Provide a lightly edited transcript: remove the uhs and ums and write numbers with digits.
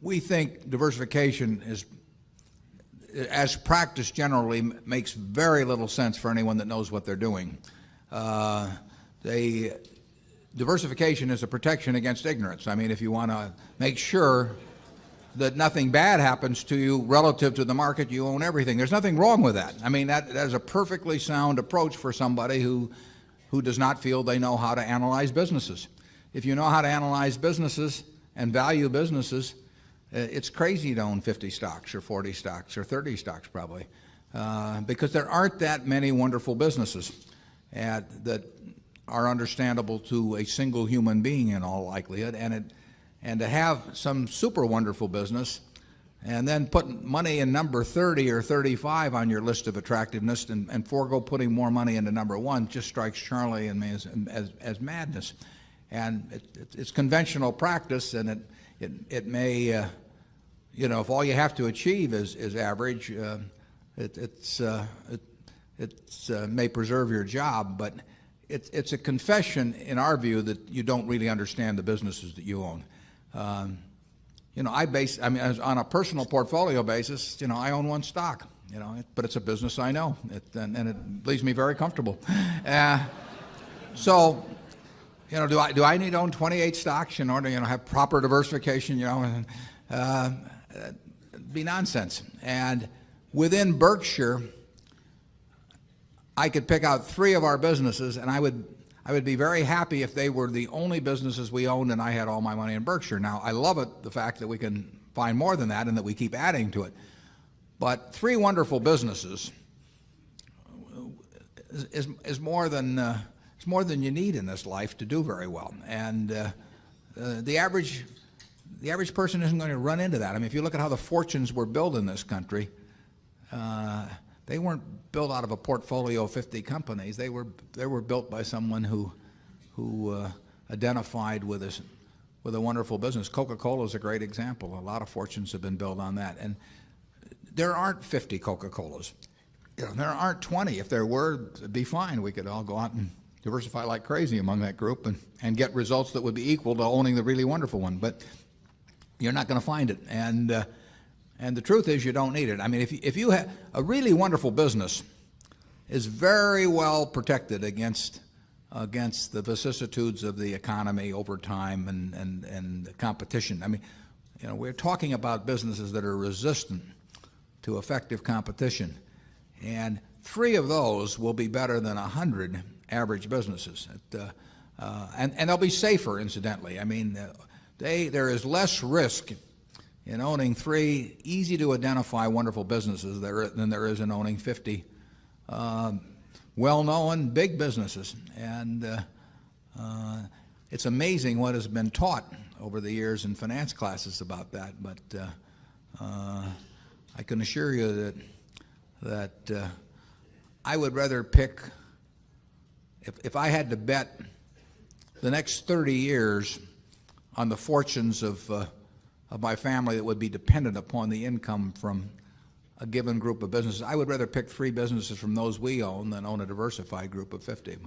we think diversification is, as practiced generally, makes very little sense for anyone that knows what they're doing. Diversification is a protection against ignorance. I mean, if you want to make sure that nothing bad happens to you relative to the market, you own everything. There's nothing wrong with that. I mean, that is a perfectly sound approach for somebody who does not feel they know how to analyze businesses. If you know how to analyze businesses and value businesses, it's crazy to own 50 stocks or 40 stocks or 30 stocks probably, because there aren't that many wonderful businesses that are understandable to a single human being in all likelihood. And to have some super wonderful business and then put money in number 30 or 35 on your list of attractiveness and forego putting more money into number 1 just strikes Charlie and me as madness. And it's conventional practice, and it may, if all you have to achieve is average, it may preserve your job, but it's a confession in our view that you don't really understand the businesses that you own. On a personal portfolio basis, I own 1 stock, but it's a business I know, and it leaves me very comfortable. So, do I need to own 28 stocks in order to, have proper diversification? It'd be nonsense. And within Berkshire, I could pick out 3 of our businesses, and I would be very happy if they were the only businesses we owned and I had all my money in Berkshire. Now, I love it, the fact that we can find more than that and that we keep adding to it. But 3 wonderful businesses is more than you need in this life to do very well. And the average person isn't going to run into that. I mean, if you look at how the fortunes were built in this country, they weren't built out of a portfolio of 50 companies. They were built by someone who identified with a wonderful business. Coca-Cola is a great example. A lot of fortunes have been built on that. And there aren't 50 Coca-Colas. There aren't 20. If there were, it'd be fine. We could all go out and diversify like crazy among that group and get results that would be equal to owning the really wonderful one. But you're not going to find it. And the truth is, you don't need it. I mean, if you have a really wonderful business, is very well protected against the vicissitudes of the economy over time and competition. I mean, we're talking about businesses that are resistant to effective competition, and 3 of those will be better than 100 average businesses, and they'll be safer, incidentally. I mean, there is less risk in owning 3 easy-to-identify wonderful businesses than there is in owning 50 well-known big businesses. And it's amazing what has been taught over the years in finance classes about that. But I can assure you that I would rather pick, if I had to bet the next 30 years on the fortunes of my family that would be dependent upon the income from a given group of businesses, I would rather pick 3 businesses from those we own than own a diversified group of 50.